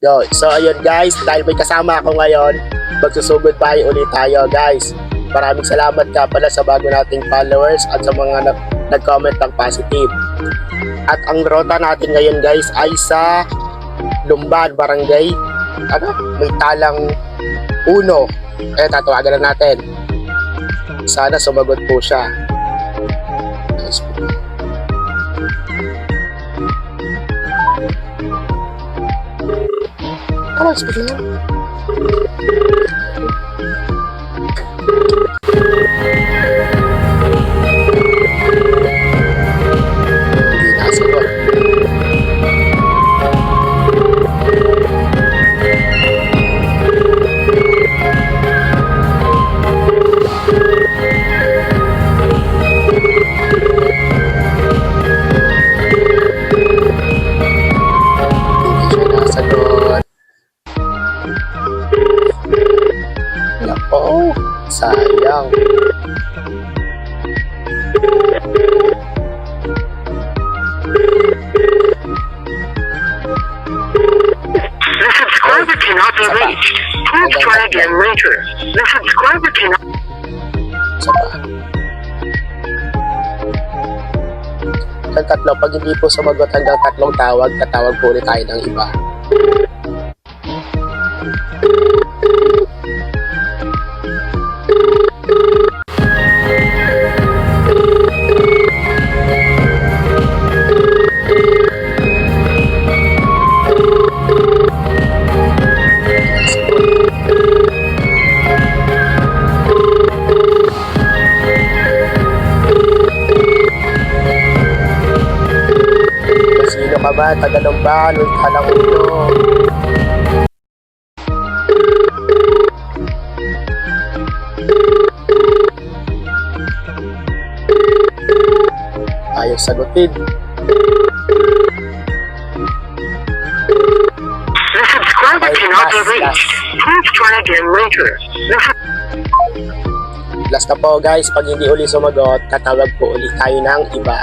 Yo, so ayun guys, dahil may kasama ako ngayon, magsusugod tayo ulit tayo guys. Maraming salamat ka pala sa bago nating followers at sa mga nag-comment ng positive. At ang rota natin ngayon guys ay sa Lumban, Barangay may talang 1. Tatawagan na natin. Sana sumagot po siya. Speak na. Hindi nakasagot. Oh, sayang. The subscriber cannot be reached. Please try again later. The subscriber cannot... Isa pa. Hanggang 3. Pag hindi po sumagot hanggang 3 tawag, tatawag po ulit tayo ng iba. Sino ka ba? Tagalumban, talang 1. Ayaw sagutin. The subscriber cannot be reached. Please try again later. Last na po guys, pag hindi uli sumagot, tatawag po ulit tayo ng iba.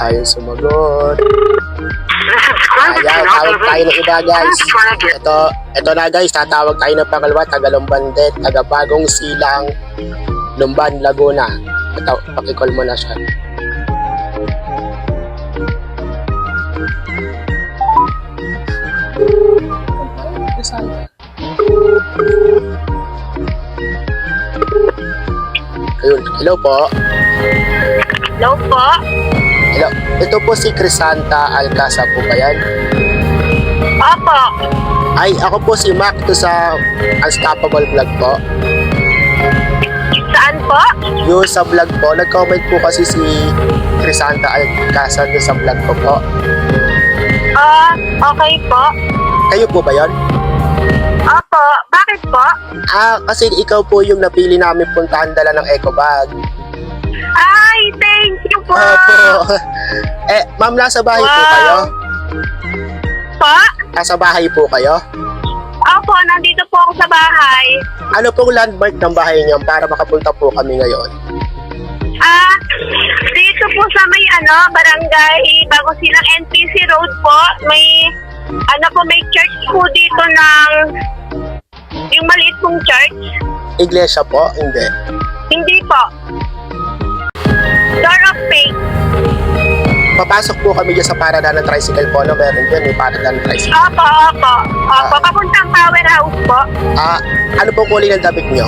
Ayaw sumagot. Ayan, tawag tayo ng iba guys. Ito na guys, tatawag tayo ng pangalawa, taga Lumban din, taga Bagong Silang, Lumban, Laguna. Ito, pakicall mo na siya. Ayun, hello po. Hello po? Hello, ito po si Crisanta Alcasa po ba yan? Opo. Ay, ako po si Mac to sa Unstoppable Vlog po. Saan po? Yung sa vlog po, nag-comment po kasi si Crisanta Alcasa doon sa vlog ko po. Okay po. Kayo po ba yan? Opo. Bakit po? Kasi ikaw po yung napili namin puntahan dala ng eco bag. Ay, thank you po. Opo. Ma'am, nasa bahay po kayo? Po? Nasa bahay po kayo? Opo, nandito po ako sa bahay. Ano pong landmark ng bahay niyo para makapunta po kami ngayon? Dito po sa may barangay Bago Silang NPC Road po, may may church po dito ng yung maliit pong church. Iglesia po? Hindi. Hindi po. Door of Faith. Papasok po kami dyan sa parada ng tricycle po, no? Meron dyan, may parada ng tricycle. Opo. Papuntang powerhouse po. Ano pong kulay ng damit nyo?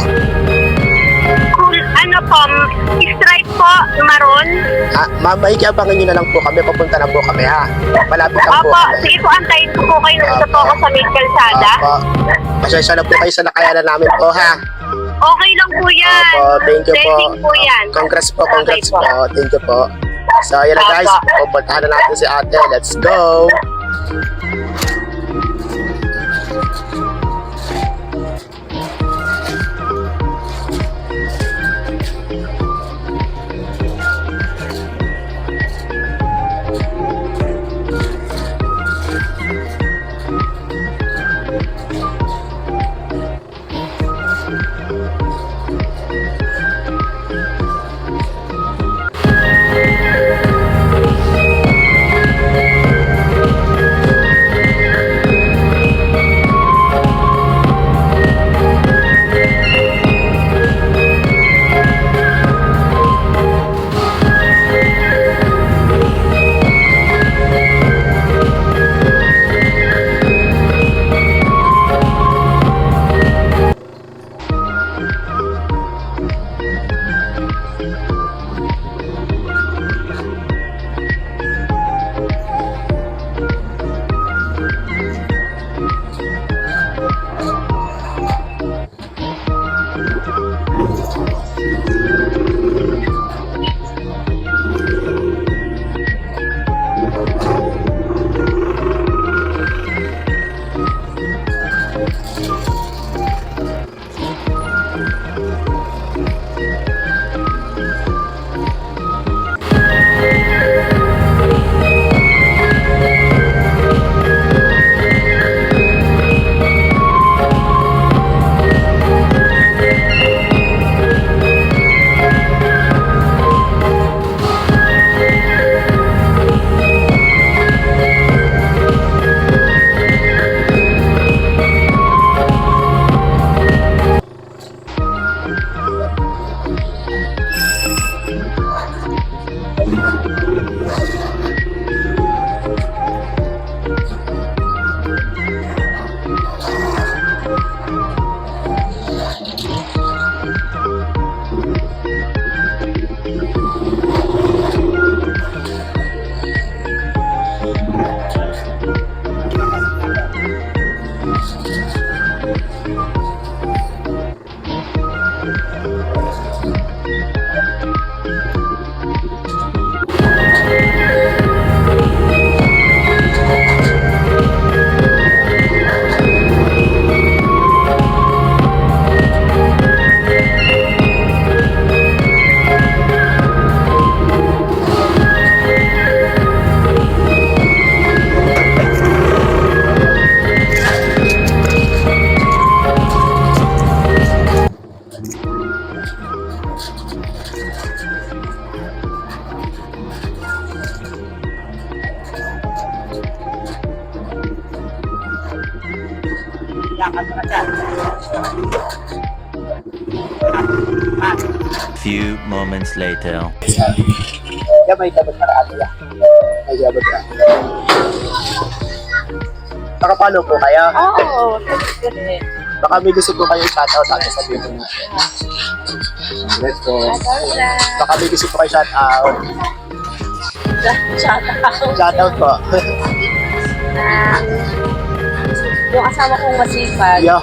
Ano stripe po, maroon. Ma'am, makikiabangan nyo na lang po kami. Papunta na po kami ha. Malapit na po Opo, kami. sige po, antayin ko po kayo. Nandito po ako sa main kalsada. Opo. Pasensya na po kayo sa nakayanan namin po ha. Okay lang po yan. Opo, thank you po. Blessing po yan. Congrats po, congrats Okay po. Thank you po. So, yun na guys. Pupuntahan na natin si ate. Let's go! Few moments later. Yeah, may dapat para ate ya. May dapat ka. Nakapalo po kayo? Oo, Baka may gusto po kayo shoutout ate sa video niyo. Let's go. Baka may gusto po kayo shoutout. Shoutout po. Yung asawa kong masipag. Yo.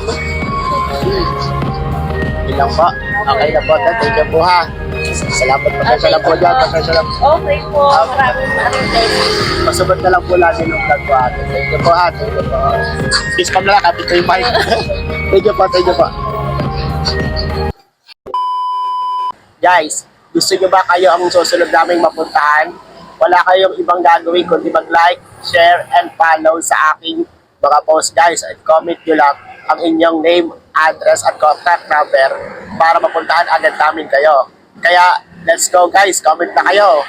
Ilang po. Okay na po. Thank you po ha. Salamat po. Pasensya lang po dyan. Pasensya lang. Okay po, maraming thanks. Pasabot na lang po lagi ng vlog po ate. Thank you po ha. Thank you po. Peace cam na lang. Kapit ko yung mic. Thank you po. Thank you po. Guys, gusto nyo ba kayo ang susunod naming mapuntahan? Wala kayong ibang gagawin kundi mag-like, share, and follow sa aking mga post guys. At comment nyo lang ang inyong name, address, at contact number para mapuntahan agad namin kayo. Kaya, let's go guys. Comment na kayo.